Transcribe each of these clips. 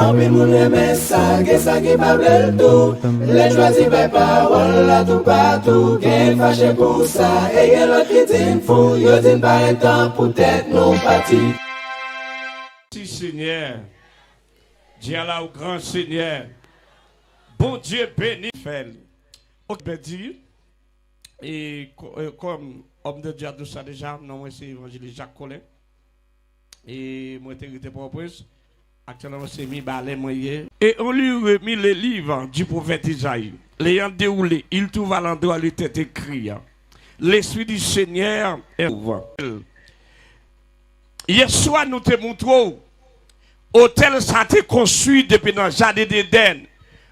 En pile moun aime ça, que ça qui pas bel tout. Les choisis par parole là tout partout. Qu'elle fâché pour ça, et y'en l'autre qui dit fou. Yo dit pas un temps pour tête non parti. Merci Seigneur. Dieu là au grand Seigneur. Bon Dieu béni. Ok, ben dit. Et comme homme de Dieu de ça déjà, non, moi c'est évangéliste Jacques Collin. Et moi j'étais Port-au-Prince. Actuellement c'est mi balai moyen. Et on lui remis le livre du prophète Isaïe. L'ayant déroulé, il trouve à l'endroit où il était écrit. L'Esprit du Seigneur est ouvert. Hier soir nous te montrons hôtel ça a été construit depuis dans le jardin d'Éden.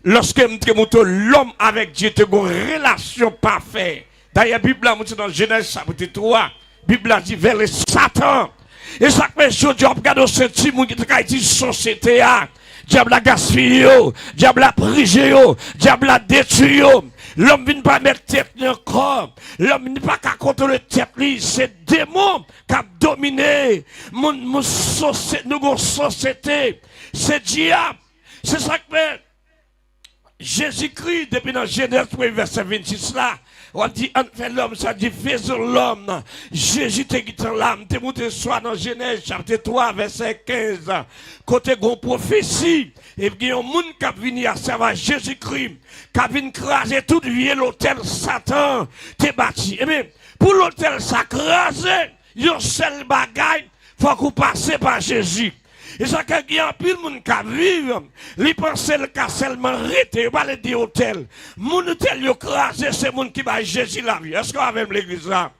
Lorsque nous te montrons l'homme avec Dieu, te une relation parfaite. D'ailleurs, la Bible a montré dans Genèse chapitre 3, la Bible a dit vers le Satan. Et ça fait que Dieu regarde ce petit monde qui a dit société. Diable a gaspillé, diable a brisé, diable a détruit. L'homme ne vient pas mettre tête dans le corps. L'homme ne vient pas contrôler tête. C'est démon qui a dominé nos sociétés. C'est diable. C'est ça que Jésus-Christ, depuis dans Genèse verset 26 là, on dit, on fait l'homme, ça dit, faisons l'homme. Jésus te guide l'âme, te montre soit dans Genèse chapitre 3 verset 15. Côté gon prophétie, et puis il y a un monde qui a venu à servir Jésus-Christ, qui a venu craser tout vieux l'hôtel Satan, te bâti. Et bien, pour l'hôtel ça craser, il y a un seul bagaille, faut qu'on passe par Jésus. Et ça qu'il y a un pile moun qui vivre, li pense le cas seulement rete, pas le di hôtel. Moun tel yo crasé, c'est moun qui va Jésus la vie. Est-ce qu'on a même l'église là?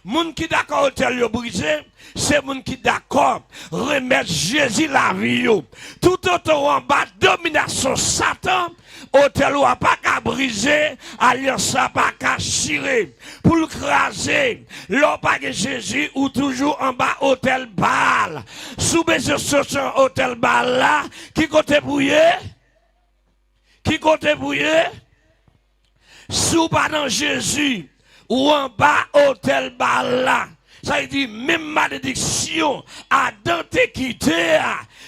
Moun qui d'accord hôtel yo brisé, c'est moun qui d'accord remettre Jésus la vie yo. Tout autour en bas domination Satan, hôtel ou pas qu'à briser, alliance pas qu'à chirer. Pour le craser, l'on pas que Jésus ou toujours en bas hôtel Baal. Sous baiser sur hôtel Baal là, qui côté bouillé? Qui côté bouillé? Sous pas dans Jésus ou en bas hôtel Baal là. Ça veut dire même malédiction Adam te quitté.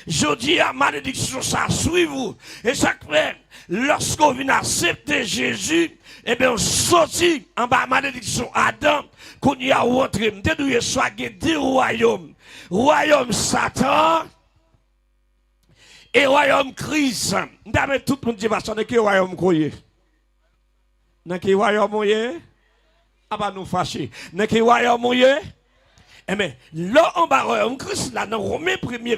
Je dis à malédiction ça suit vous. Et ça fait lorsqu'on vient accepter Jésus, eh bien on sortit en bas malédiction Adam qu'on y a rentré. M'douye soit deux royaumes. Royaume Satan et royaume Christ. M'dame tout le monde dit va sonner que royaume croyez. Dans quel royaume moyen? Ah bah nous fâcher. Dans quel royaume moyen? Eh bien, là, en bas, royaume Christ, là, dans Romains 1er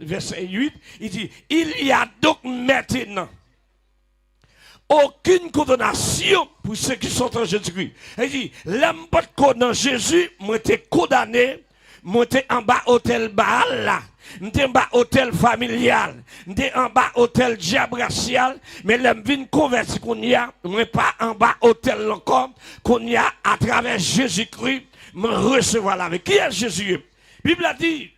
verset 8, il dit, il y a donc maintenant aucune condamnation pour ceux qui sont en Jésus-Christ. Il dit, l'homme pas dans Jésus, moi, t'es condamné, moi, t'es en bas, hôtel Baal, là. M'te en bas hôtel familial, m'te en bas hôtel diabracial, mais l'homme vient converti qu'on y a, mais pas en bas hôtel encore, qu'on y a à travers Jésus-Christ, me recevoir là. Qui est Jésus? La Bible a dit,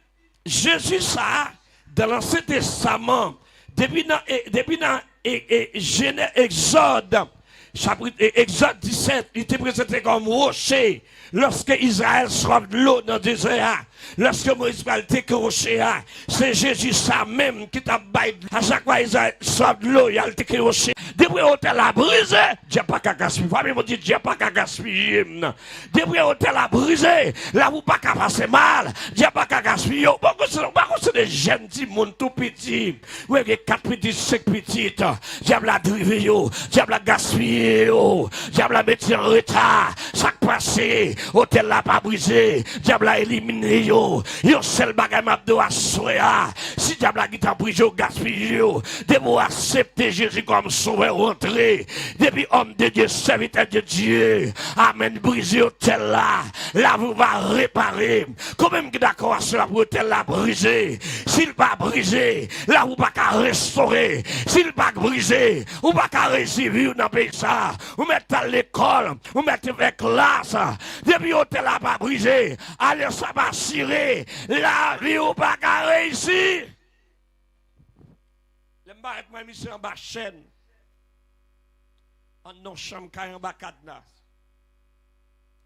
Jésus ça, dans l'Ancien Testament, depuis dans Exode, chapitre Exode 17, il était présenté comme rocher. Lorsque Israël sauve de l'eau dans le désert, lorsque Moïse va le rocher, c'est Jésus ça même qui t'a baillé. À chaque fois Israël sauve de l'eau, il a le rocher. Depuis l'hôtel a brisé, Dieu pas qu'à gaspiller. Famille me dit Dieu pas qu'à gaspiller. Depuis l'hôtel a brisé, là vous pas qu'à passer mal, Dieu pas qu'à gaspiller. Beaucoup c'est des jeunes petits monde tout petits. Oui, 4 petits, 5 petites. Diable a drivé yo, diable a gaspillé yo, diable a mis en retard. Chaque passé, hôtel là pas brisé, diable a éliminé yo. Yo seul bagay m'abdo a soya. Si diable a gita brisé yo, gaspillé yo, de vous accepter Jésus comme sauveur rentré. Depuis homme de Dieu, serviteur de Dieu. Amen, brisé hôtel là. Là vous va réparer. Quand même qui d'accord à cela pour hôtel là brisé. S'il pas brisé, là vous pas qu'à restaurer. S'il pas brisé, ou pas qu'à réussir dans le pays ça. Vous mettez à l'école, vous mettez avec classe. Depuis hôtel là pas brisé, allez ça va tirer. La vie ou pas qu'à réussir. Le m'a avec moi mission en bas chaîne. En non chambre en bas cadenas.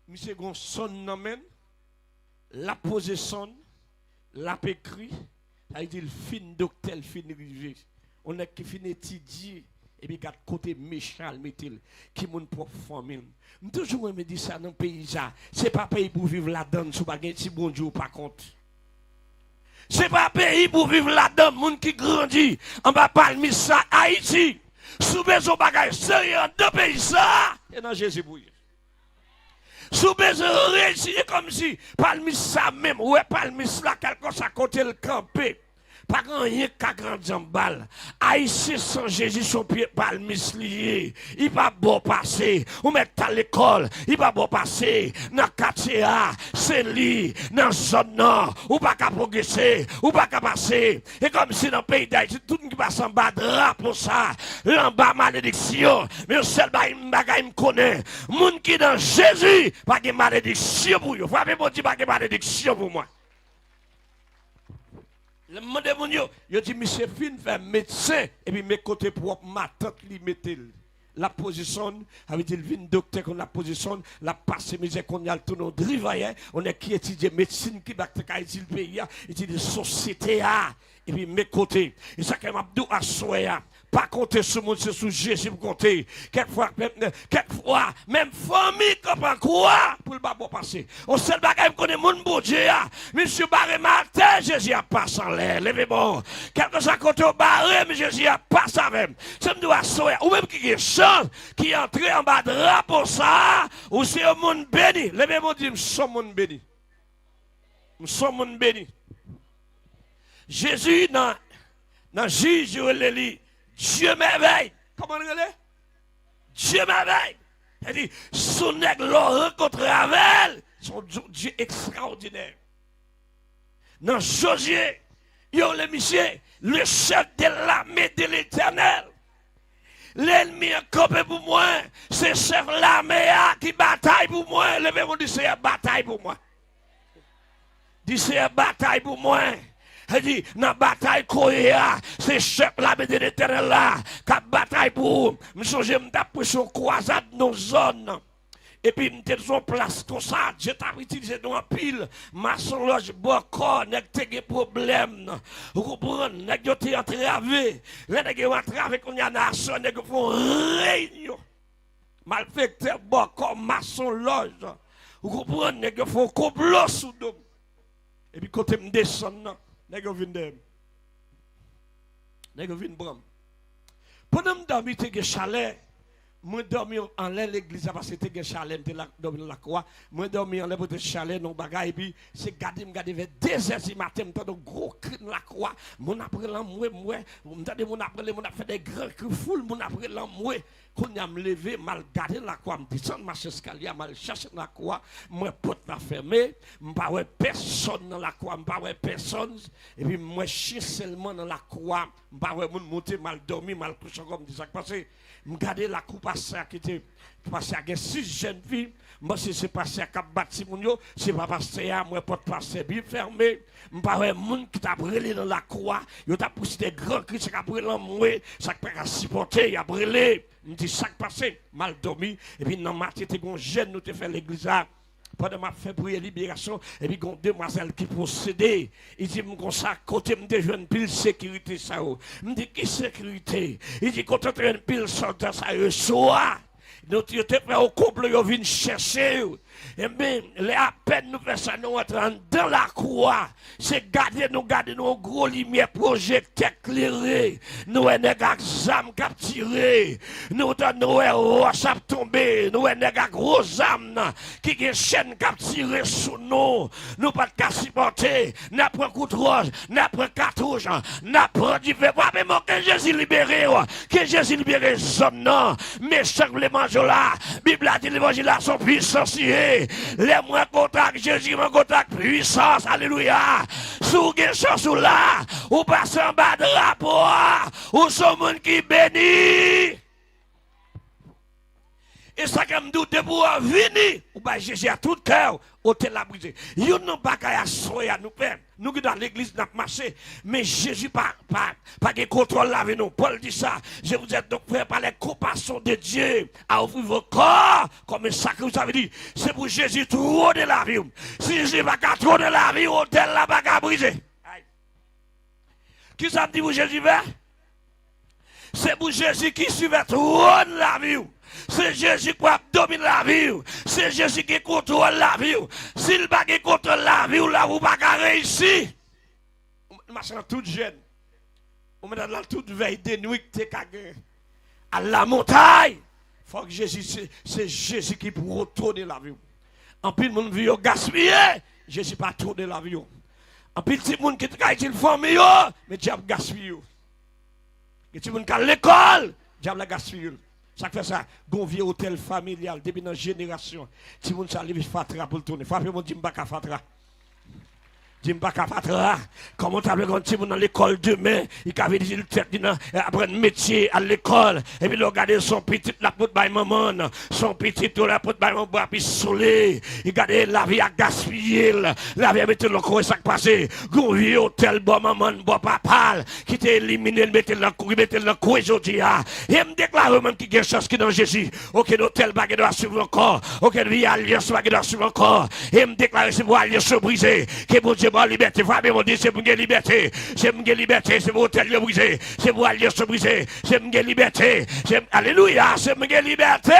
Monsieur gon son nan men, la pose son, la pécri, ça dit le fin docteur, fin rivé. On est qui finit étudier et puis quatre côté méchant mettez qui mon propre famille. Toujours me dit ça dans le pays ça, c'est pas pays pour vivre là-dedans sous pas si bon Dieu par contre. C'est pas pays pour vivre là-dedans monde qui grandit en bas parmi ça Haïti. Sous besoin bagage sérieux dans pays ça et dans Jésus pour sous besoin réussir comme si parmi ça même ouais parmi ça quelque chose à côté le camper. Pas rien qu'à grand jambal. Haïtien sans Jésus, son pied palmis lié. Il va bon passer. Ou mettre à l'école. Il va bon passer. Dans quartier A, c'est lui. Dans zone nord. Ou pas qu'à progresser. Ou pas qu'à passer. Et comme si dans le pays d'Haïti, tout le monde qui passe en bas drapeau ça. En bas malédiction. Mais le seul bagay me connaît. Moun qui dans Jésus, pas de malédiction pour vous. Frappez mon Dieu, pas de malédiction pour moi. Le monde mon yo dit monsieur fin fait médecin et puis mes côtés propre ma tante li mettait la position avec il vient docteur qu'on la position la passe misère qu'on a tout nos drivailleur on est qui étudie médecine qui va ici le pays étudie société et puis mes côtés et ça que m'a dit à soya pas compter sur monde c'est sous Jésus pour compter quelquefois même famille comprend quoi pour le pas bon passer on seul bagage connaît monde bon Dieu monsieur barré matin Jésus a passé en l'air levez bon quelque chose à côté au barré mais Jésus a passé avec ça me doit soya ou même qui est chance qui entre en bas de drapeau ça ou c'est un monde béni levez bon Dieu nous sommes monde béni nous sommes monde béni Jésus dans Jésus le Dieu m'éveille. Comment on dit? Dieu m'éveille. Il dit, son nègre l'a rencontré avec elle. Son Dieu extraordinaire. Dans Josué, il y a le monsieur, le chef de l'armée de l'Éternel. L'ennemi a campé pour moi. C'est le chef de l'armée qui bataille pour moi. Levez-moi, dit, c'est une bataille pour moi. Dit, c'est une bataille pour moi. Il dit, dans la bataille Korea, c'est chef la de l'Éternel là, qui a bataille pour je me tape sur croisade dans zone. Et puis, je me suis place comme ça, je t'ai utilisé dans un pile, maçon loge, bocor, n'est pas de problème. Vous comprenez, n'est pas de entravé. Les nègres entravé, qu'on y a nation, n'est pas de réunion. Malfecteur, bocor, maçon loge. Vous comprenez, n'est pas de complot sous dôme. Et puis, quand je me descends, nèg vinn dem. Nèg vinn bram. Pendant que dormi te chalet, moi dormi en l'église parce que te chalet te dormi la croix. Moi dormi en pour te chalet non bagay puis c'est garder vers 2h du matin me tande gros cri la croix. Mon après l'amoué moi, me tande mon après mon a fait des grands cris foule mon après l'amoué. Quand je me levé, mal garder la croix, je descends ma escalier, mal chercher la croix, moi porte la fermée, je ne vois pas personne dans la croix, je ne vois pas personne, et puis moi chie seulement dans la croix, je ne vois pas monter, mal dormi, mal couché comme ça passé, je regarde la croix passer qui était passé à 6 jeunes filles, moi si c'est passé à cap bâtiment, c'est pas passé à moi porte passer bien fermé, je ne vois pas monde qui t'a brûlé dans la croix, il t'a poussé des grands cris, ça a brûlé en moi, ça a supporté, il a brûlé. Je dis ça passé, mal dormi, et puis dans ma tête, un jeune nous te fait l'église pendant ma fait prier libération, et puis une demoiselle qui procédait. Il dit, comme ça, côté me jeune pile sécurité, ça. Je dis, qui sécurité? Il dit, quand tu as une pile soldat, ça, soit. Nous te prêts au couple, ils viennent chercher. Et bien, à peine nous faisons ça, nous entrons dans la croix. C'est garder nos gros lumières projecteurs éclairés. Nous avons des âmes capturées. Nous avons roches à tomber. Nous avons des gros âmes qui ont chaînes capturées sous nous. Nous pas de supporter. Nous prenons coup de roche, nous prenons cartouche, nous prenons du feu. Même que Jésus libéré, que Jésus libéré zone non. Mais chaque les manger là, Bible a dit l'évangile a son puissance. Les moins contact Jésus, mon contact puissance, alléluia. Sous les choses là, ou passez en bas de rapport, ou sont monde qui bénit. Et ça comme doute de pouvoir venir, ou bah Jésus à tout cœur, hôtel la brisé. Yon non pas qu'à soya nous père. Nous qui dans l'église n'a marché, mais Jésus pas de contrôle là avec nous. Paul dit ça. Je vous ai donc fait par les compassions de Dieu à offrir vos corps comme un sacrifice. Vous avez dit, c'est pour Jésus trop de la vie. Si Jésus pas qu'à trop de la vie, hôtel là pas qu'à briser. Qui ça me dit pour Jésus fait? C'est pour Jésus qui suivait trône la vie. C'est Jésus qui domine la vie. C'est Jésus qui contrôle la vie. S'il pas contrôle la vie, là, vous pas réussir. Machin tout jeune. On met dans toute veille de nuit à la montagne. Faut que Jésus, c'est Jésus qui pour retourner la vie. En plus, mon vie gaspillé, Jésus pas tourner la vie. En plus, petit monde qui travaille une famille, mais diable gaspille. Et petit monde qui à l'école, diable la gaspille. Ça fait ça, gon vieux hôtel familial depuis dans génération. Petit monde ça arrive fatra pour tourner. Frappez mon dimba ka fatra. Dimba ka fatra. Comment tu as vu quand dans l'école demain, il avait dit le tête apprendre métier à l'école et puis regarder son petit la pote by maman, son petit tout la pote by maman bois puis soleil. Il regardait la vie à gaspiller, la vie à mettre le corps ça passé. Gon vieux hôtel bon maman bon papa qui t'est éliminé mettre le corps aujourd'hui. Et me déclare même qui quelque chose qui dans Jésus. Aucun hôtel pas doit suivre encore. Aucune vie alliance pas doit suivre encore. Et me déclare c'est pour alliance brisé. Que bon Dieu la liberté, frère, mon Dieu, c'est pour la liberté. C'est pour la liberté, c'est pour l'hôtel brisé. C'est pour l'alliance brisée. C'est pour la liberté. Alléluia, c'est pour la liberté.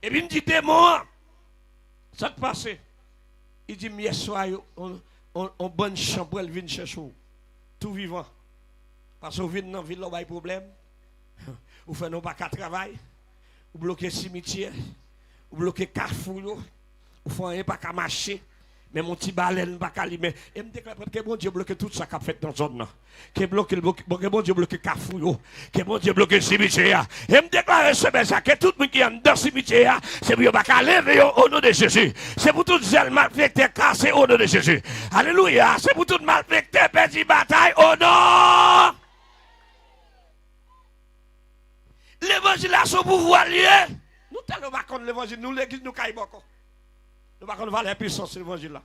Et puis il me dit démon, ça te passe. Il dit, hier soir, on bonne chambre, elle vient chercher tout vivant. Parce que vous venez dans la ville, vous avez des problèmes. Vous faites non pas qu'à travail. Vous bloquez le cimetière. Vous bloquez le carrefour. Vous faites rien pas qu'à marcher. Mais mon petit baleine pas qu'à limer. Et me déclare que bon Dieu bloque tout ça qu'a fait dans la zone. Que bon Dieu bloque le carrefour. Que bon Dieu bloque le cimetière. Et me déclare ça que tout le monde qui est dans le cimetière, c'est pour pas qu'à lever au nom de Jésus. C'est pour tout zèle malfecté cassé au nom de Jésus. Alléluia. C'est pour tout malfecté petit bataille au nom. L'évangile a son pouvoir lié. Nous tellement pas contre l'évangile, nous l'église nous caille beaucoup. Nous pas contre la puissance de l'évangile là.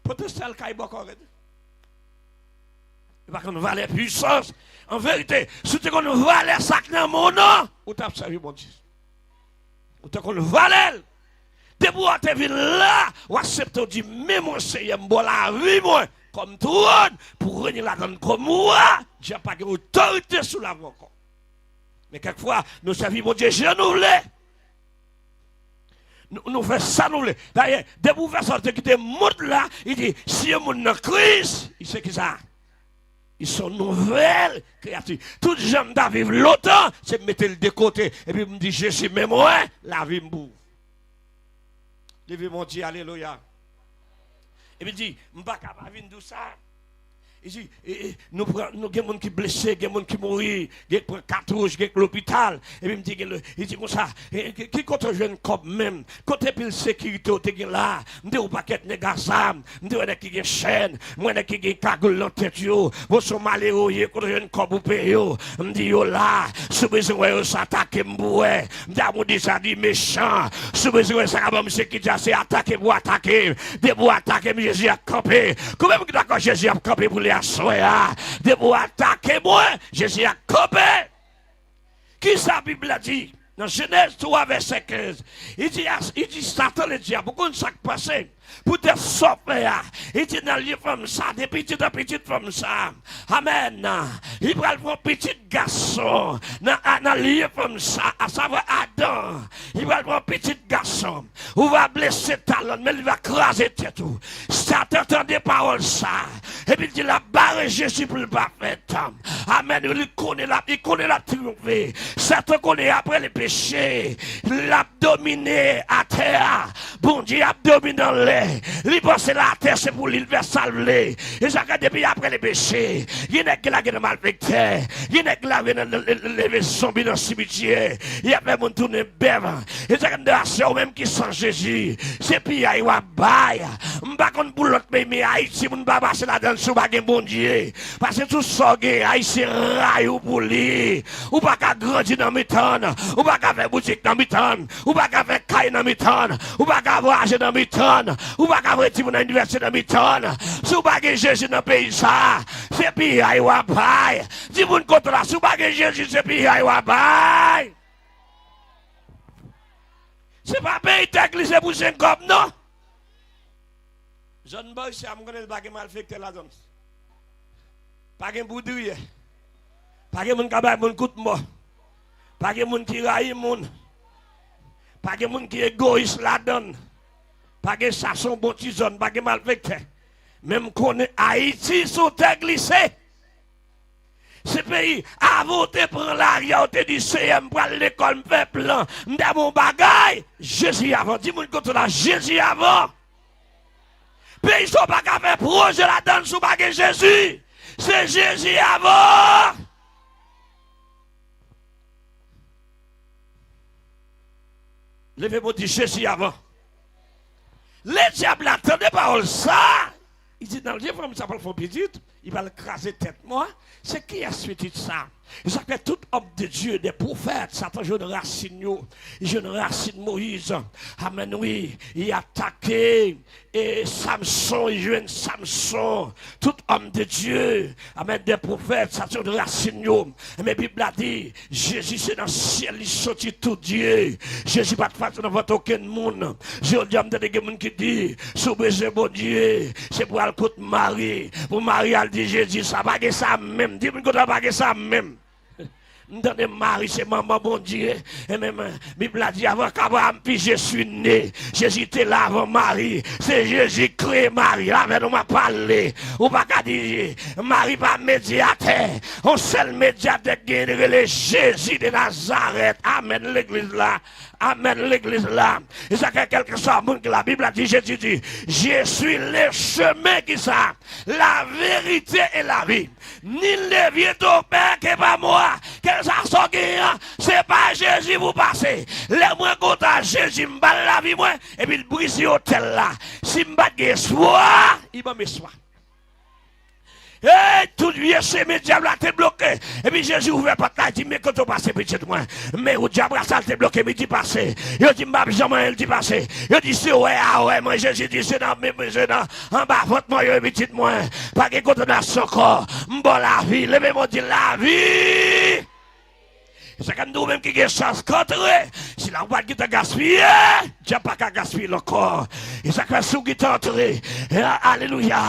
Protestant caille beaucoup. Nous pas contre la puissance. En vérité, si tu connais valer ça dans mon nom, ou t'as servi mon Dieu. Ou t'as connais valer. Debout à te ville là, ou accepte dit même mon Seigneur m'boit la vie moi comme trône pour régner la donne comme moi. J'ai pas d'autorité sur la voie. Mais quelquefois, nous servons mon Dieu, je nous voulons. Nous faisons ça, nous voulons. D'ailleurs, dès que vous faites sortir qui te monte là, il dit, si vous êtes en crise, il sait qui ça. Ils sont nouvelles créatures. Tout les gens qui vivent longtemps, c'est mettre le de côté. Et puis, me dit, je suis même moi, la vie me boue. Levez mon Dieu, alléluia. Et puis, il dit, je ne suis pas capable de vivre ça. Il dit, nous avons des gens qui sont blessés, des gens qui mourent, des gens qui sont cartouches, des gens qui sont à l'hôpital. Et puis il dit comme ça, qui compte jeune comme même, côté pile sécurité, tu es là, je dis, pas qu'être négazam, je dis, qui ont chaîne, moi, qui ont cagoule dans la tête, vous sont malheureux, quand jeune comme vous payez, je dis, là, si besoin de s'attaquer, je dis, ça dit méchant, si besoin de s'attaquer, c'est qui dit, attaquer, vous attaquer, de vous attaquer, Jésus a campé. Comment vous d'accord, Jésus a campé pour les de vous attaquer moi, Jésus a copé. Qui sa Bible a dit? Dans Genèse 3, verset 15. Il dit Satan le diable, pourquoi ça passé? Pour te sauver, il dit dans le livre comme ça, des petites femmes ça. Amen. Il va prendre un petit garçon dans le livre comme ça, à savoir Adam. Il va prendre un petit garçon. On va blesser talon, mais il va craser tête. Satan entend des paroles ça. Et puis il dit la barre Jésus pour le pas faire. Amen. Il connaît la triompher. Satan connaît après les péchés. L'a dominé à terre. Bon Dieu a dominé dans l'air. Il pense la terre, c'est pour l'île vers salver. Et ça, depuis après les péchés, il y a qui la mal vecteur, il y a qui la levé zombie dans le cimetière, il y a même un tourné bève. Et ça, c'est même qui sont Jésus. C'est puis il y a bail. M'pas contre pour l'autre pays, mais Haïti, mon pas passer là-dedans sous baguette bon Dieu. Parce que tout ça, Haïti, raille ou pour lui. Ou pas qu'à grandir dans mes temps, ou pas qu'à faire boutique dans mes temps, ou pas qu'à faire caille dans mes temps, ou pas qu'à voyager dans mes temps. Ou pas qu'à retirer mon université dans mes temps. Si vous n'avez pas Jésus dans le pays, ça, c'est puis aïe ou aïe. Si vous ne comptez pas, si vous n'avez pas Jésus, c'est puis aïe ou aïe. C'est pas pays d'église, c'est pour 5 comme non. Je ne sais pas si je ne sais pas mal fait la zone. Pas de boudouille. Pas de monde qui a mon coup de mort. Pas de monde qui raille moun. Pas de monde qui est égoïste là-dedans. Pas de ça son bon petit zone, pas de malvecteur. Même qu'on est Haïti sous terre glissée. Ce pays a voté pour l'arrière, on te dit CM pour l'école, me fait plan, m'da mon bagay. Jésus avant, dis-moi contre la Jésus avant. Pays sont pas qu'à faire projet là-dedans sous bagay Jésus. C'est Jésus avant. Levez-moi, dit Jésus avant. Les diables attendent parole ça. Il dit dans le Dieu, ça va le faire petit, il va le craser tête moi. C'est qui a suivi ça? Ça fait tout homme de Dieu, des prophètes, Satan, je ne racine Moïse. Amen, oui, il a attaqué et Samson, il joue Samson. Tout homme de Dieu, amen, des prophètes, Satan, je ne racine. Mais la Bible a dit, Jésus, c'est dans le ciel, il sortit tout Dieu. Jésus, pas de façon dans votre aucun monde. Je dis à des gens qui disent, soubez bon Dieu, c'est pour aller contre Marie. Pour Marie, elle dit, Jésus, ça va ça même. Dis-moi qu'on va pas ça même. Dans les maris, c'est maman, bon Dieu. Et même, la Bible a dit avant qu'Abraham, puis je suis né. Jésus était là avant Marie. C'est Jésus qui crée Marie. Là, on m'a parlé. Ou pas qu'à dire, Marie pas médiateur. On seul médiateur qui est Jésus de Nazareth. Amen, l'église là. Amen, l'église là. Et ça, quelque chose, la Bible a dit, Jésus dit, je suis le chemin qui ça, la vérité et la vie. Ni le vieux ton père qui pas moi. Quel ça soit gagnant, c'est pas Jésus vous passez. Les moins contents, Jésus m'balle la vie moi, et puis il brise l'hôtel là. Si m'balle soir, il m'a mis soir. Et tout vieux chemin diable a été bloqué. Et puis Jésus ouvert pas là, il dit, mais quand on passe petit moi, mais où diable ça a été bloqué, mais il dit passé. Il dit, m'a jamais il dit passé. Il dit, c'est ouais, ah ouais, moi Jésus dit, c'est dans mes besoins, en bas, votre moi, petit moi, pas de condamnation encore. M'bon la vie, levez-moi dire la vie. C'est quand nous même qui avons chance contre. Si la boîte qui t'a gaspillé, tu n'as pas qu'à gaspiller le corps. Et ça fait sous qui t'a entré. Alléluia.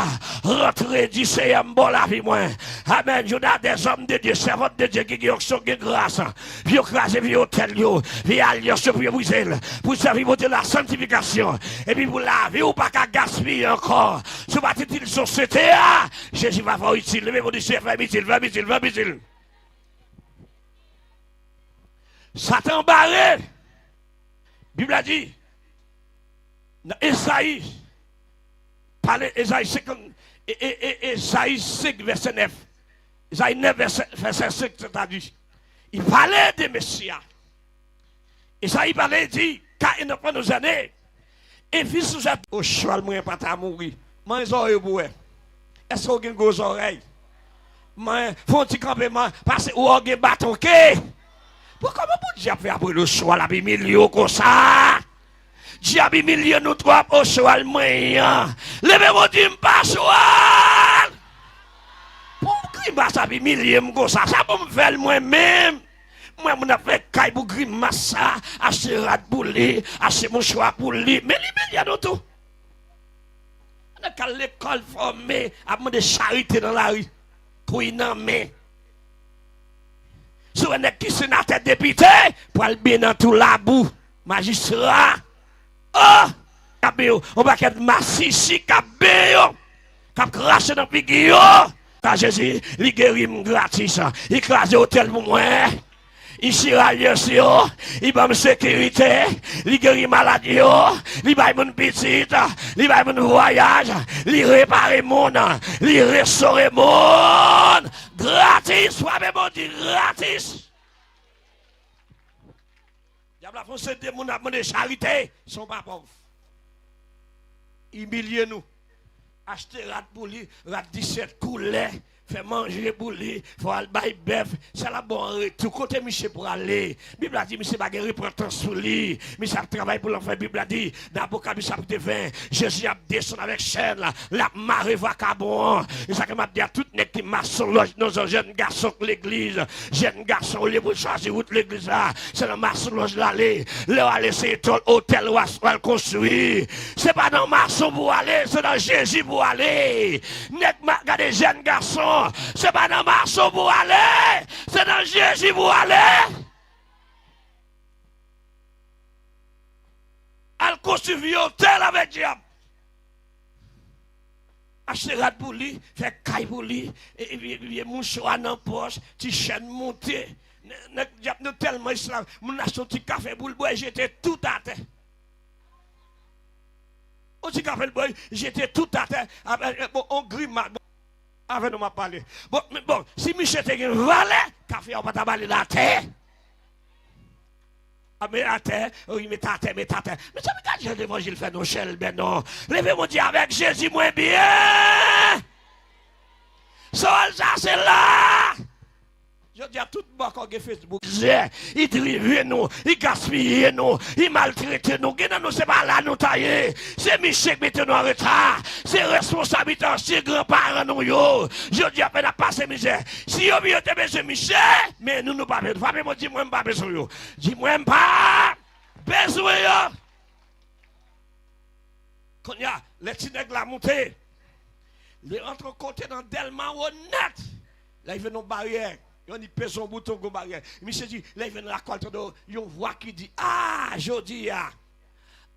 Rentrez, dit c'est un bon la vie, moi. Amen. Je n'ai des hommes de Dieu, servantes de Dieu qui ont de grâce. Puis écraser, puis hôtel, puis alliance, puis briser. Pour servir de la sanctification. Et puis pour la vie, ou pas qu'à gaspiller encore. Ce matin, ils sont société. Jésus va voir utile. Levez-vous du chef, va utile. Satan barré. La Bible a dit, dans Esaïe, parlez Esaïe 50, Esaïe 5, verset 9. Esaïe 9, verset 5, c'est-à-dire, il parlait des Messias. Esaïe parlait, il dit, car il n'a pas nos années, et fils nous a au cheval, moi, pas à mourir. Moi, les oreilles, est-ce qu'on a une grosse oreille? Moi, faut-il campement, parce que, ou on a un bâton, ok? Pourquoi mon diable fait après le choix la milieu comme ça? Diable milieu nous trois au choix le moyen. Levez-moi dire pas choix. Pour grimace ça milieu comme ça pour me faire moi-même. Moi mon a fait caille pour grimace ça, acheter rat pour lui, acheter mon choix pour lui, mais l'immédiat nous tout. On a qu'à l'école formée à de charité dans la rue. Couille dans main. Si on est qui sénateur député, pour aller bien dans tout la boue, magistrat. Oh! On va être massissi, cabéo, cap craché dans le piquio. Car Jésus, il guérit gratis. Il crase l'hôtel pour moi. Il chira lieu, il va me sécurité, il guérit maladie, il va mon petit, il va mon voyage, il répare mon, il restaure mon. Gratis, soit même dit gratis. Diable a foncé des gens de charité, ils ne sont pas pauvres. Humiliez nous. Acheter rat pour lui, rat 17 coulets. Fait manger pour lui, faut aller bailler bœuf, c'est la bonne tout côté Michel pour aller. Bible a dit Michel va guérir repentance sur lui. Michel travaille pour l'enfant. Bible a dit dans Apocalypse chapitre 20, Jésus a descendu avec chaîne la marée va cabon. Et ça que m'a dit à tout nèg qui marche sur nos jeunes garçons de l'église, jeunes garçons les pour choisir route l'église là, c'est le marche sur loge l'aller. Là aller c'est hôtel ou à construire. C'est pas dans marche pour aller, c'est dans Jésus pour aller. Nèg regardez jeunes garçons. C'est pas dans marché pour aller, c'est dans Jésus pour aller. Elle construit un hôtel avec diable. Acheter rat pour lui, faire caille pour lui, et mouchoir dans la poche, petit chaîne montée. Diable nous tellement islam, mon acheter un petit café pour le boire, j'étais tout à terre. Un petit café le boire, j'étais tout à terre. Bon, on grimace. Avec nous m'a parlé. Bon, si Michel était un valet, café on va t'abaler la terre. Mais à terre, oui, mais à terre. Mais ça me dit, l'évangile fait nos chèles, ben non. Levez-moi dire avec Jésus, moins bien. Ça, c'est là. Je dis à tout le monde qui Facebook, il drive nous, il gaspille nous, il maltraite nous. Nous, c'est pas là nous tailler. C'est Michel qui met nous en retard. C'est responsabilité de grands-parents nous. Je dis à peine à passer misère. Si vous avez besoin de Michel, mais nous pas besoin. Fabien, dis-moi pas besoin. Dis-moi pas besoin. Quand il y a les petits nègres la montée, les rentrent côté dans Delma honnête. Là, il veut nos barrières. Il y pèse son bouton go barrière. Monsieur dit, là il vient la colte de yon voix qui dit ah, jodi a.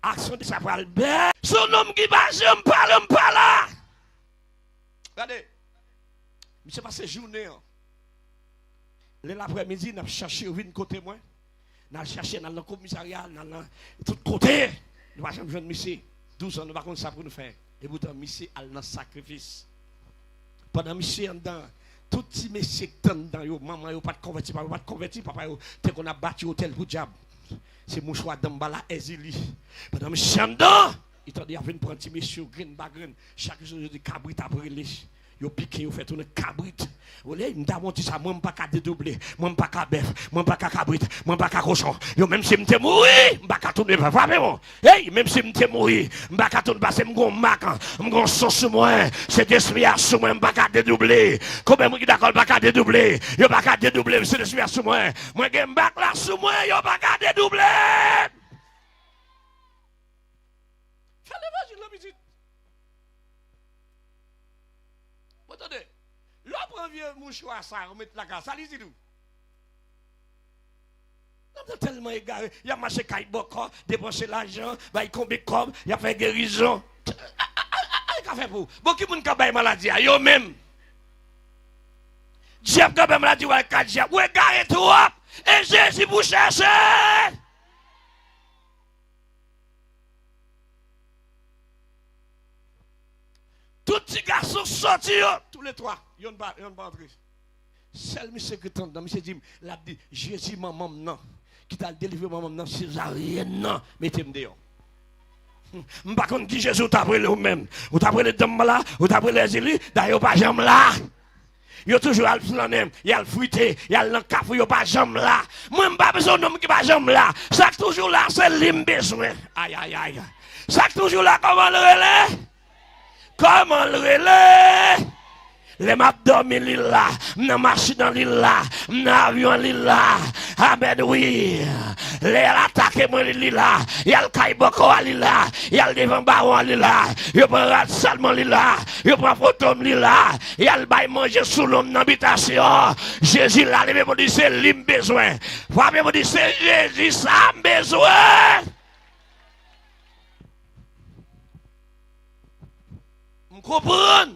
Action de ça parle bien. Son homme qui va j'aime pas là. Regardez. Monsieur passe journée. L'après-midi, n'a cherché une côté moi. N'a cherché dans le commissariat, dans tout côté. Nous va jamais jeune monsieur 12 ans nous va comme ça pour nous faire. Et pourtant monsieur a dans sacrifice. Pendant monsieur en dedans tout petit messieurs dans yo maman yo pas de converti papa yo t'es qu'on a battu hôtel pour diable c'est mouchoir d'embala exili pendant chamdan il t'a dit venir prendre petit monsieur green bagren chaque jour je dis cabrit après les yo piqué yo fait tourner cabrit olé m'ta monté ça moi pas ka dédoubler moi pas ka bœuf moi pas ka cabrit moi pas ka cochon yo même si m'te mourir m'pa ka tourner pas vraiment hey même si m'te mourir m'pa ka tourner passer m'gon mac m'gon sauce moi c'est esprit sous moi m'pa ka dédoubler comme moi qui d'accord pas ka dédoubler yo pas ka dédoubler c'est esprit sous moi gen bac là sous moi yo pas ka dédoubler fais l'évangile la visite. Attendez, l'homme prend vieux mouchoir ça, on met la case, ça lui dit nous. On est tellement égaré, il a marché caille boko, dépensé l'argent, il combien comme, il a fait guérison. Qu'est-ce fait pour? Beaucoup de gens qui ont maladie, yo même. Diable qui a maladie, ou a 4 diables, ou égaré trop, et Jésus pour chercher. Tous les garçons sortis, tous les trois, ils n'ont pas entré. Seul monsieur qui tente, monsieur dit, l'a dit, Jésus, maman, non, qui t'a délivré, maman, non, césarienne, non, mettez-moi dehors. Je ne sais pas qui Jésus t'a pris lui-même. Ou t'a pris les dames là, ou t'a pris les élis, d'ailleurs, pas jamais là. Il y a toujours le flanem, il y a le fruité, il y a le café, il n'y a pas jamais là. Moi, je n'ai pas besoin d'homme qui pas jamais là. Ça toujours là, c'est l'homme besoin. Aïe, aïe, aïe. Ça toujours là, comment le relais? Comment le relais? Les m'a dormi là, n'a marché dans là, n'a avion là. Amen oui. Les attaqué moi là, il y a le caiboko là, il y a le devant baron là, il prend rat salmon là, il prend photo là, il y a le bail manger sous l'homme dans l'habitation. Jésus là, il me dit c'est lui besoin. Frère me dit c'est Jésus ça besoin. Vous comprenez?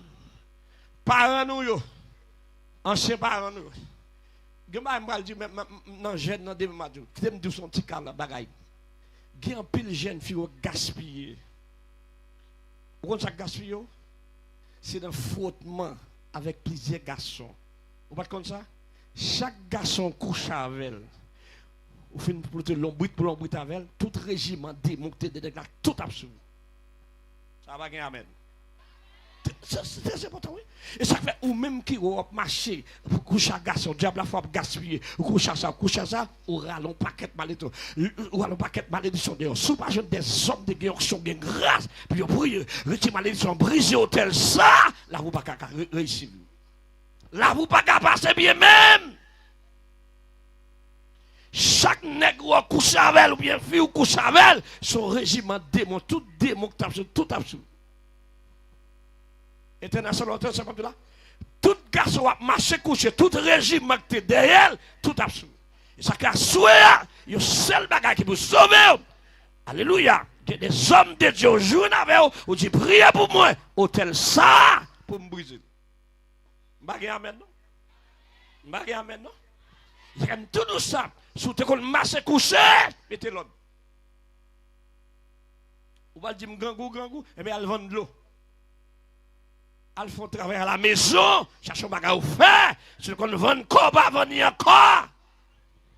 Parents nous yo, anciens parents nous. Gema mal dit même non jeune dans demain matin. Qui me dit son petit car la bagaille. Qui en pile jeune fille gaspiller. Vous ça gaspiller? C'est d'un frottement avec plusieurs garçons. Vous pas comme ça? Chaque garçon couche avec elle. Vous finissez pour l'ombrite avec elle, tout régiment démonté de dégâts tout absolu. Ça va gagner amen. C'est très important, oui. Et ça fait, ou même qui ont marché, pour coucher à garçon, diable la fois gaspiller, ou coucher ça, ou rallon paquet de malédiction, ou rallon paquet de malédiction dehors. Sous pas jeune des hommes de guerre qui sont bien grâce, puis vous priez, retire malédiction, briser hôtel, ça, là vous pas qu'à réussir. Là vous pas qu'à passer bien même. Chaque nègre couche avec elle, ou bien fille couche avec elle, son régiment démon, tout absolu. International hôtel, c'est comme là. tout garçon a marché couché, tout régime qui est derrière, tout a souillé. Et ça a souillé, il y a un seul bagage qui peut sauver. Alléluia. Il y a des hommes de Dieu, jour avec eux, ou dit priez pour moi, hôtel ça, pour me briser. Bagage amen, non? Bagage amen, non? Il y a tout nous ça, sous te qu'on marché couché, mettez l'autre. Ou va dire gangou, et bien elle vend de l'eau. Elles font travail à la maison, cherchent un bagage au faire, ce qu'on vend corps, pas venir encore.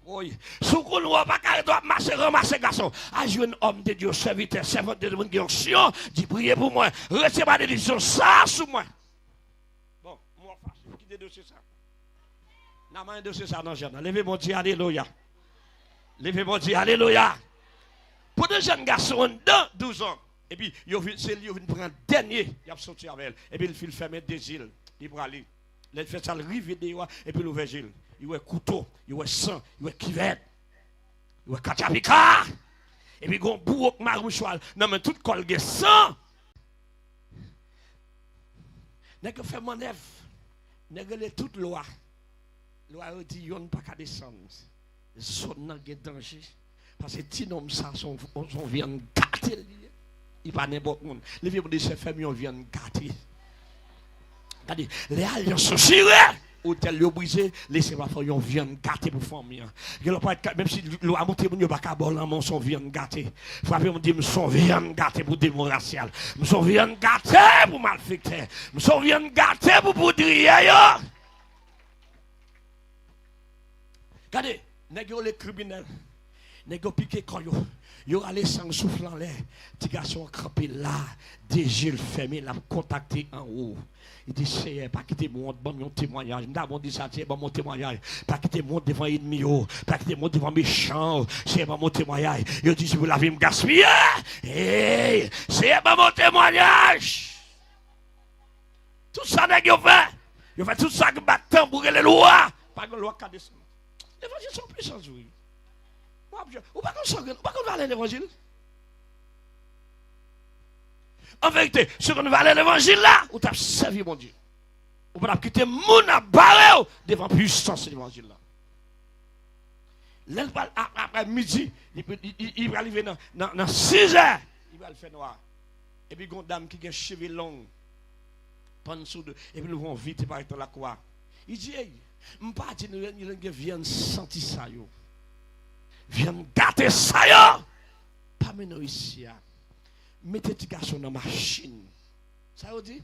Oui, sous qu'on voit pas qu'elle doit marcher, ramasser garçon. À jouer un homme de Dieu, serviteur, servante de Dieu, qui onction, dit priez pour moi, retirez ma décision, ça sous moi. Bon, moi, qui est dossier ça? N'a pas un dossier ça, non, jeune. Levez mon Dieu, alléluia. Levez mon Dieu, alléluia. Pour des jeunes garçons de 12 ans, et puis, c'est lui qui vient prendre dernier, il a sorti avec elle. Et puis, il fait fermer des îles. Il va aller. Il fait ça, le vidéo, et puis l'ouvre Gilles. Il y a couteau, il y a sang, il y a kivette, il y a kachapika. Et puis, il y a un bourreau marouchoal. Non, mais tout col de sang. N'est-ce que fait mon œuvre? N'est-ce que toute loi? Loi dit, il n'y a pas qu'à descendre. Zone n'a pas danger. Parce que si nous sommes on vient gâter. Il n'y a pas n'importe qui. Les vieux de ces familles, on vient gâter. Regardez, les alliances sont chirées. Hôtel le brisé, laissez-moi faire, on vient gâter pour famille. Même si l'eau a monté, on n'a pas qu'à boire l'amour, on vient gâter. Frappez, on dit, on vient gâter pour démon racial. On vient gâter pour malfecter. On vient gâter pour poudrier. Regardez, les criminels. Nèg piqué quand yo allé sans souffle en l'air. Petit garçon campé là, déjà le fermé, l'a contacté en haut. Il dit c'est pas quitter mon bon mon témoignage. M'd'a dit ça c'est bon mon témoignage. Pas quitter mon devant ennemi, pas quitter mon devant méchant, c'est bon mon témoignage. Il dit si vous l'avez me gaspiller, hey, c'est bon mon témoignage. Tout ça nèg yo fait. Yo fait tout ça que battant pour les lois, pas de loi qui descend. L'évangile sont puissants oui. Ou pas qu'on va aller l'évangile? En vérité, ce qu'on va aller l'évangile là, ou t'as servi mon Dieu. Ou pas quitter mon barreau devant puissance de l'évangile là. Après midi, il va arriver dans 6 heures, il va le faire noir. Et puis, il y a une dame qui a cheveux longs, et puis nous vont vite par la croix. Il dit, hey, je ne sais pas si nous viens sentir ça. Viens gâter ça, yo! Pas maintenant ici. Mettez tes garçons dans la machine. Ça veut dire?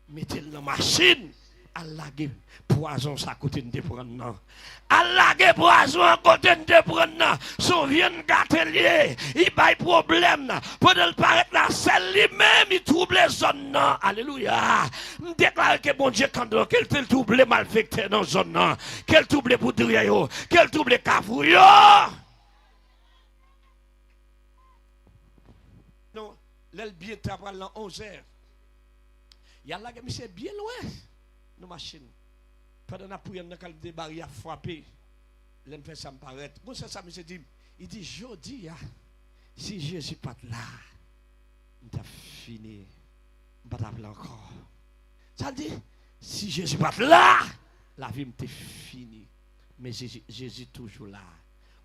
Mettez-le dans la machine. À laguer poison à côté de prendre. À laguer poison à côté de prendre. Si vient gâter lié, il a problème. Pendant le paraître là, c'est lui-même, il trouble les zones. Alléluia. Je déclare que bon Dieu, quand quel trouble malfecté dans la zone. Quel trouble poudrier, quel trouble cafouille. Non, l'aile bien travaille dans 11 heures. Il y a là que c'est bien loin. Nos machines. Pendant la prière, nous avons des barrières frappées. L'homme fait ça me paraît. Bon, c'est ça, monsieur dit. Il dit, je dis, si Jésus n'est pas là, il a fini. Je ne vais pas encore. Ça dit, si Jésus n'est pas là, la vie m'était finie. Mais Jésus est toujours là.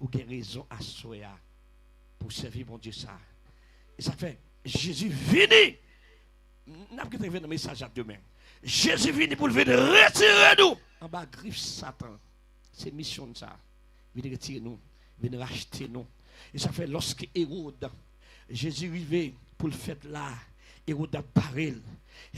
Ou avez raison à soi pour servir mon Dieu ça. Et ça fait, Jésus vini. N'a pas vu le message à demain. Jésus vient pour venir retirer nous en bas griffe Satan. C'est mission de ça. Venir retirer nous, venir racheter nous. Et ça fait lorsque Hérode, Jésus arrivait pour le faire là, Hérode a barré.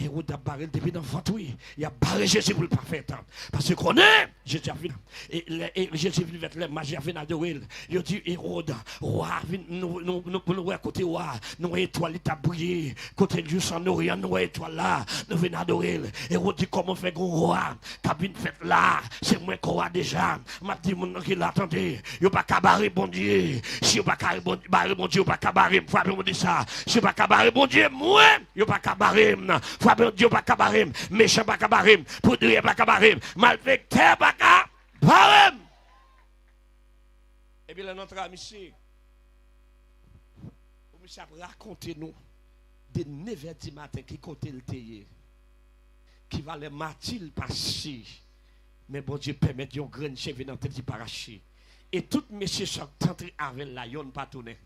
Hérode a barré depuis dans le ventre. Il a barré Jésus pour le parfait. Parce qu'on est, Jésus a vu. Et Jésus venu vers les magies, a venu adorer. Il a dit, Hérode, roi, nous à côté roi, nous étoile, il t'a brillé. Côté Dieu sans nourrir, nous étoile là, nous venons adorer. Hérode dit, comment faire un roi, cabine faite là, c'est moi qu'on a déjà. M'a dit, mon nom qui l'attendait, il n'y a pas qu'à barrer bon Dieu. Si il n'y a pas qu'à barrer bon Dieu, il n'y a pas qu'à barrer, faut me dire ça. Si il n'y a pas qu'à barrer bon Dieu, moi, il n'y a pas qu'à barrer. Faut Dieu pas cabarim, méchant pas cabarim, poudrier pas cabarim, malfecteur pas cabarim. Et puis là, notre ami ici, monsieur a raconté nous des 9h du matin qui comptait le théier. qui va les matil passer. Mais bon Dieu permet yon grain cheveux dans tête paraché. Et tout monsieur sont entré avec la yon pas tourner.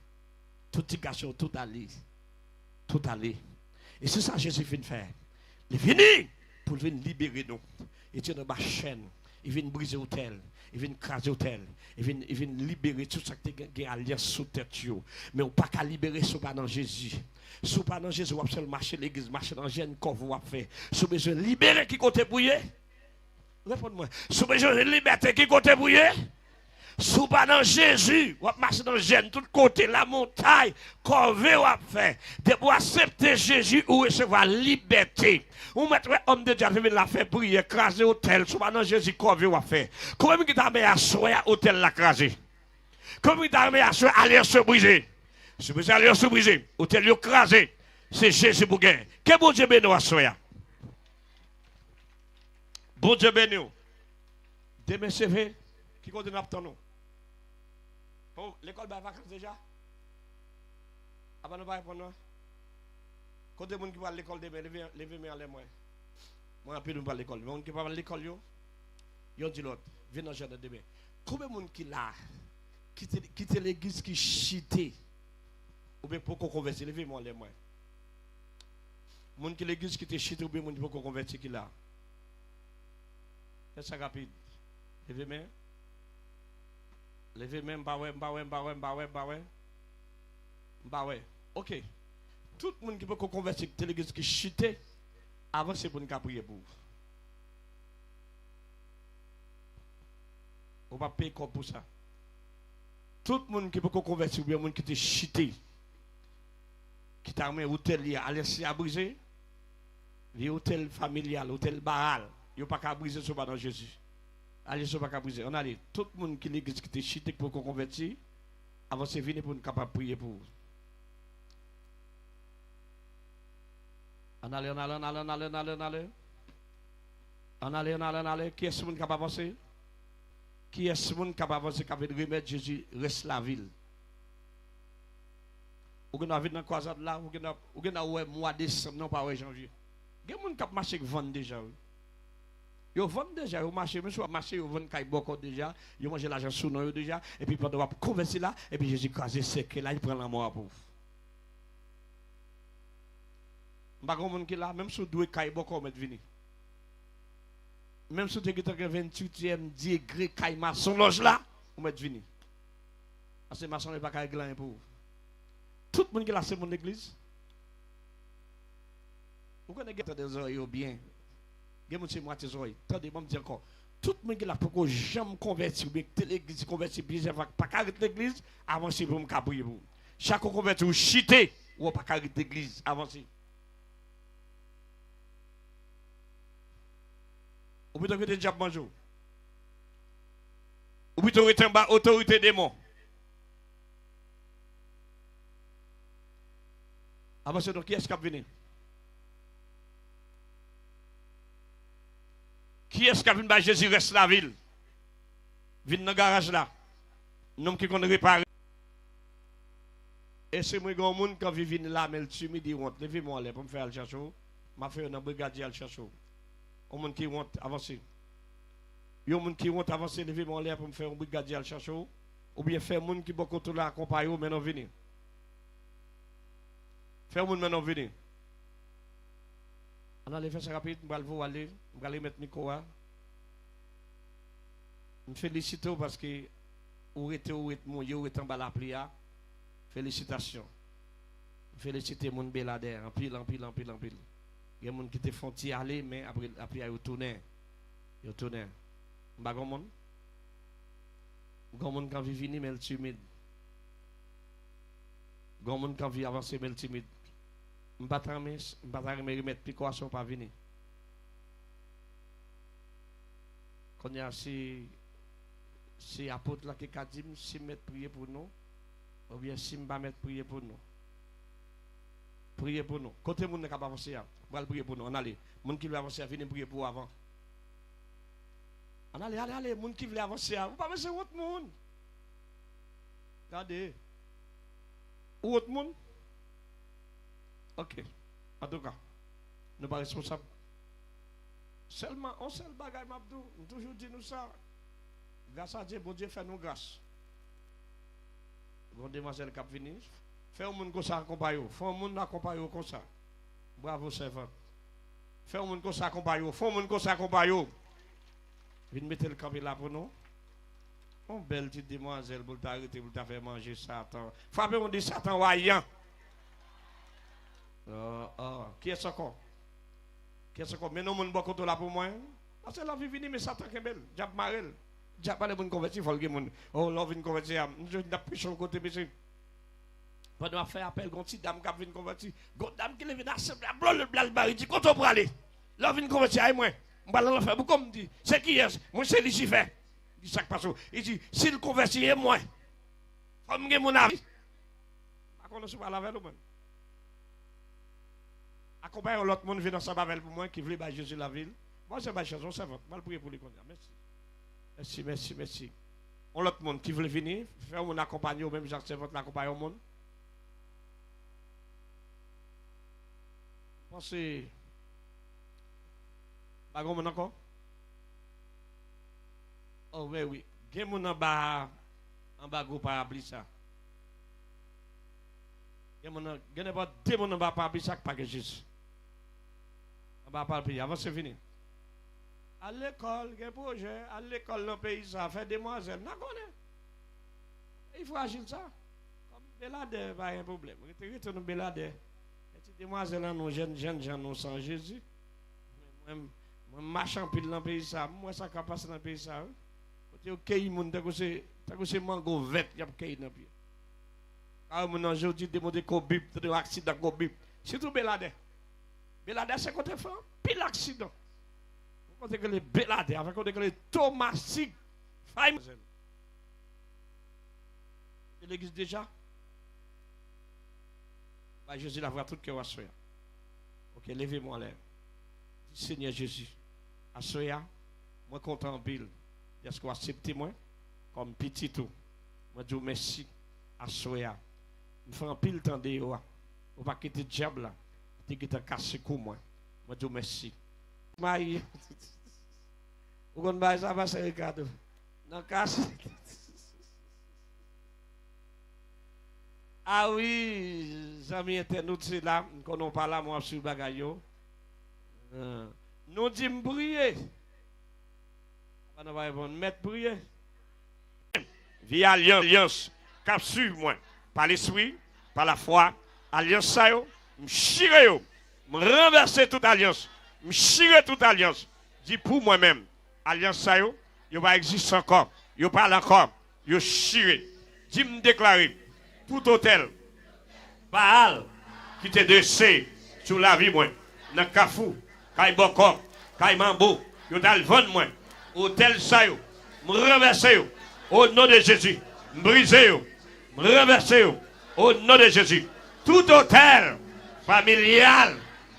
Tout petit garçon tout allé. Tout allé. Et c'est ça que Jésus vient faire. Il vient pour venir libérer nous. Il tient dans ma chaîne. Il vient briser l'hôtel. Il vient craser l'hôtel. Il vient libérer tout ça qui est alliance sous tête. Mais on ne peut pas libérer ce pas dans Jésus. Si pas dans Jésus, on va seul marcher l'église, marcher dans le corps, vous faire. Si besoin de libérer qui côté bouillé. Réponds-moi. Si besoin de liberté qui côté bouillé. Si pas dans Jésus, on va marcher dans le gène, tout côté, la montagne, qu'on veut faire. De pour accepter Jésus ou recevoir liberté. Ou mettre homme de Dieu venir la faire prier, écraser hôtel, si pas dans Jésus, qu'on veut faire. Comment il t'a mis à soya hôtel la craser? Comment il t'a mis à soya aller se briser? Si vous allez se briser, hôtel yo crasé, c'est Jésus pour gagner. Que bon Dieu bénisse à soya. Bon Dieu bénisse. Demain CV, qui continue à attendre. L'école va vacances déjà? Avant de répondre. Quand les gens qui vont à l'école demain, levez-moi en l'air. Moi, je ne vais pas à l'école. Les gens qui vont à l'école, ils ont dit l'autre. Viens dans le jardin demain. Combien de gens qui là, quitte l'église qui chité, ou bien pour qu'on converse, levez-moi en l'air. Les gens qui l'église qui te chité, ou bien pour qu'on converse qui là. C'est ça rapide. Levez-moi. Levez-moi, m'bawé. Ok. Tout le monde qui peut convertir que l'église qui chute, avant c'est pour nous prier pour vous. On va payer quoi pour ça? Tout le monde qui peut convertir, ou bien le monde qui te chute, qui t'a mis hôtel à laisser à briser, les hôtels familial, hôtel baral, il n'y a pas qu'à briser ce dans Jésus. Allez, ce n'est pas qu'à briser. On a dit, tout le monde qui l'église qui te chute pour qu'on convertir, avant c'est venu pour nous capable prier pour vous. On allait. Qui est ce monde qui a avancé? Qui est ce monde qui a avancé qui a remettre Jésus reste la ville? Ou avez dans la croisade là, ou avez mois de décembre, non pas janvier. Il y a des gens qui marchent qui vendent déjà. Ils vendent déjà, ils marchent, monsieur, ils vendent qui beaucoup déjà, ils mangent l'argent sous nous déjà, et puis pendant qu'on converser là, et puis Jésus crase sec là, il prend la mort pour vous. Pas grand monde qui là, même si deux caille beaucoup mettre venir. Même si tu es 28e degré caille maçon loge là, on met venir. Parce que maçon n'est pas caille glan pour vous. Tout le monde qui là c'est mon église. Vous connaissez des oreilles bien. Vous avez moitié oreilles. Attendez, moi me dire encore. Tout le monde qui là pour que jamais converti ou bien que l'église converti bien pas carrer l'église, avancer pour me cabrier vous. Chaque converti ou chité ou pas carrer l'église, avancer. Ou plutôt que des diables bonjour. Ou plutôt que des autorité démon. Avancez donc, qui est-ce qui a venu? Qui est-ce qui a venu par Jésus reste la ville? Vine dans le garage là. Nom qui qu'on réparer. Et c'est moi grand monde quand vient là, mais le tue dit honte. Levez-moi là pour me faire le chercher. M'a fait un brigadier le chercher. Au monde qui honte avancer. Yo monde qui honte avancer, levez-moi là pour me faire un brigadier le chercher. Ou bien faire monde qui beaucoup tout là accompagner maintenant venir. Faire monde maintenant venir. On allait faire ça rapide, on va vous aller, on va aller mettre micro là. Je félicite parce que vous êtes en bas la plia. Félicitations. Félicitez mon Belader, en pile. Il y a des gens qui te font aller, mais après ils retournent. Ils retournent. Pas grand monde. Grand monde quand vit venir, mais timide. Grand monde quand vit avancer, mais timide. Je ne vais pas remettre Pico pas venir. Quand il y a si apôtre là qui a dit si mettre prier pour nous, ou bien si je vais mettre prier pour nous. Priez pour nous. Côté monde qui va avancer, on va prier pour nous. On allez. Monde qui veut avancer, venez prier pour avant. On allez, monde qui veut avancer, vous pas avancer autre monde. Regardez. Autre monde. Ok. En tout cas, nous sommes pas responsables. Seulement, on seul bagaille, Mabdou. On toujours dit nous ça. Grâce à Dieu, bon Dieu fait nous grâce. Bon demoiselle qui a venu. Fais un monde comme ça accompagner. Fais un monde accompagner comme ça. Bravo, servante. Fais un monde comme ça accompagner. Fais un monde comme ça accompagner. Viens mettre le camp là pour nous. Une belle petite demoiselle pour t'arrêter, pour te faire manger Satan. Frappez, on dit Satan voyant. Qui est ce corps? Qui est ce corps? Mais non, mon bon côté là pour moi. Parce que la vie vient, mais Satan qui est belle. Diable marel. Diable pas de bonne converti, il faut le monde. Oh, là, vient convertir. Je n'ai plus sur le côté, monsieur. Pendant faire appel, quand si dame qui vient convertir, quand dame qui vient assembler, le blanc, il dit, quand on peut aller. Là, vient convertir, aïe, moi. Je vais faire. Vous comme dit, c'est qui est? Moi, c'est Lucifer. Il dit ça passe. Il dit, s'il convertit, est moi. Comme j'ai mon avis. Par contre, je ne parle pas avec nous. Accompagne l'autre monde, vient dans sa bavel pour moi, qui veut battre Jésus la ville. Moi, c'est ma chose, on s'invente. Je vais prier pour les connaître. Merci. Merci. On l'autre monde qui veut venir, faire mon accompagner, ou même j'accepte l'accompagner au monde. Pensez. Pas grand monde encore? Oh oui. Gen moun en bas groupe parapluie ça. Gen pas deux moun en bas parapluie ça pas que Jésus. En bas parapluie avant c'est fini. À l'école, gen projet, à l'école dans pays ça fait demoiselle, n'a connaît. Il faut agir ça. Comme Belader pas un problème. Retourne Belader. Petite demoiselle nous jeunes gens nous sans Jésus. Moi marchant pile dans pays ça, moi ça capable passer dans pays ça. Yo kay moun ta ko se mango vet y a kay dans pied. Quand mon aujourd'hui démonter ko bip de accident ko bip. Surtout Belader. Belader c'est côté fait pile accident. Côté que les Belader avec côté que les Thomasik. Faim. L'église déjà. Bah Jésus la voix tout cœur à soya. OK, levez-moi là. Seigneur Jésus. À soya, moi content en pile. Est-ce que vous acceptez moi comme petit tout? Moi je vous merci à soya. Je fais un pile temps de yo. Ou pas quitter diable là. Tu qui t'a cassé coup moi. Moi je vous merci. Maï. Vous connaissez ça va c'est Ricardo. Non casse. Ah oui, amis internautes c'est là, quand on parle là moi sur bagayo. Nous dit prier. On va répondre, mettre prier. Via alliance, cap suivre moi, par l'esprit, par la foi, alliance ça yo, m'chire yo, renverser toute alliance, m'chire toute alliance. Dis pour moi-même, alliance ça yo va exister encore, yo parle encore, yo chire. Dis me déclarer, tout hôtel, Baal, qui te dressé sur la vie moi, dans Kafou, Kay Bokor, Kay Mambo, yo dal vendre moi. Hôtel ça yo, me renverser yo au nom de Jésus, me briser yo, me renverser yo au nom de Jésus. Tout hôtel familial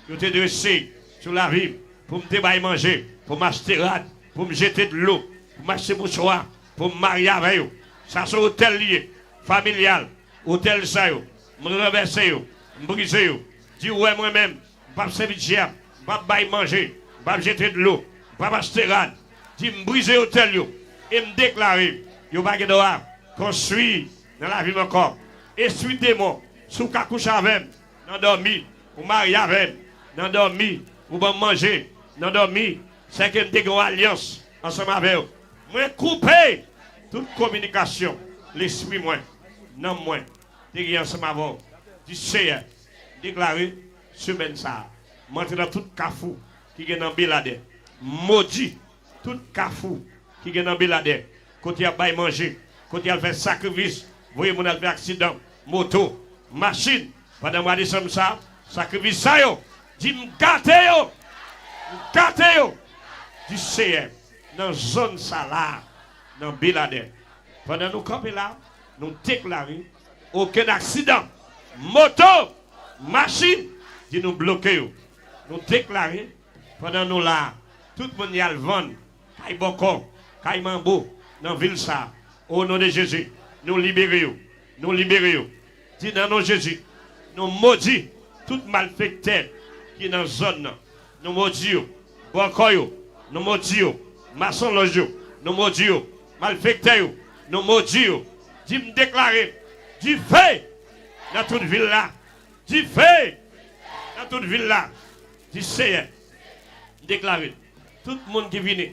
yo te dressé sur la vie pour me débailler manger, pour m'acheter rad, pour me jeter de l'eau, pour m'acheter mouchoir, pour me marier avec yo. Ça c'est hôtel lié, familial, hôtel ça yo, me renverser yo, me briser yo. Dis ouais moi-même, pas me servir de diable, pas me bailler manger, pas me jeter de l'eau, pas m'acheter rad. Dit me briser hôtel yo et me déclarer yo pas que doit construire dans la vie encore esprit démon sous ka couche avec dans dormi ou marier avec dans dormi ou bon manger dans dormi c'est que me une alliance ensemble avec eux moi couper toute communication l'esprit moi non moi dégué ensemble avec du Seigneur déclarer semaine ça monter dans tout cafou qui est dans Belader maudit tout cafou qui est dans Belader, quand il a bail manger, quand il a fait sacrifice, vous voyez mon fait accident, moto, machine, pendant moi de ça, sacrifice ça yo, dit m'gâte yo, du CM, dans zone ça là, dans Belader. Pendant nous camper là, nous déclarer aucun accident, moto, machine, dit nous bloquer yo. Nous déclarer pendant nous là, tout le monde y a le vent. Kay Bokor, Kay Mambo, dans ville ça, au nom de Jésus, nous libérons. Dis dans nom de Jésus, nous maudit tout malfaiteur qui est dans la zone. Nous maudit Bokor, nous maudissons, maçon logio, nous maudissons, malfecteurs, nous maudissons. Dis me déclarer, du feu dans toute ville là, du feu dans toute ville là, du Seigneur, déclarer, tout le monde qui vient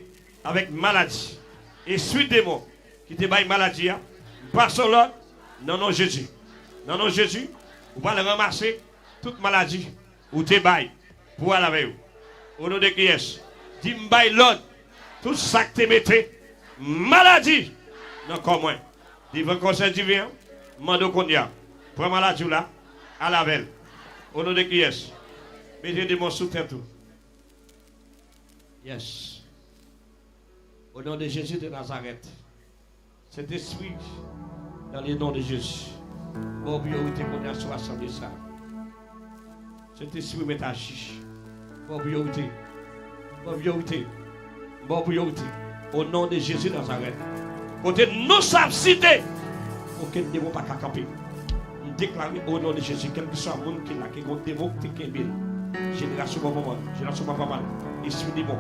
avec maladie, et suite démon qui te baille maladie, passe là, non Jésus, non Jésus, vous allez ramasser toute maladie, ou te baille, pour aller avec vous. Au nom de qui est-ce? Dis me baille l'autre, tout ça que te mettez, maladie, non comme moi. Divin conseil divin, mando qu'on y a. Prends maladie là, à la veille. Au nom de qui est-ce? Mettez des mots sous terre tout. Yes. Au nom de Jésus de Nazareth. Cet esprit, dans le nom de Jésus. Bon, priorité qu'on a sur l'assemblée ça. Cet esprit met à chiche. Bon, priorité. Bon, priorité. Bon, priorité. Au nom de Jésus de Nazareth. Côté nous savons citer. Aucun démon pas qu'à camper. Nous déclarons au nom de Jésus, quel que soit le monde qui est là, qui est un démon qui est un génération pas mal, génération pas mal. Esprit démon.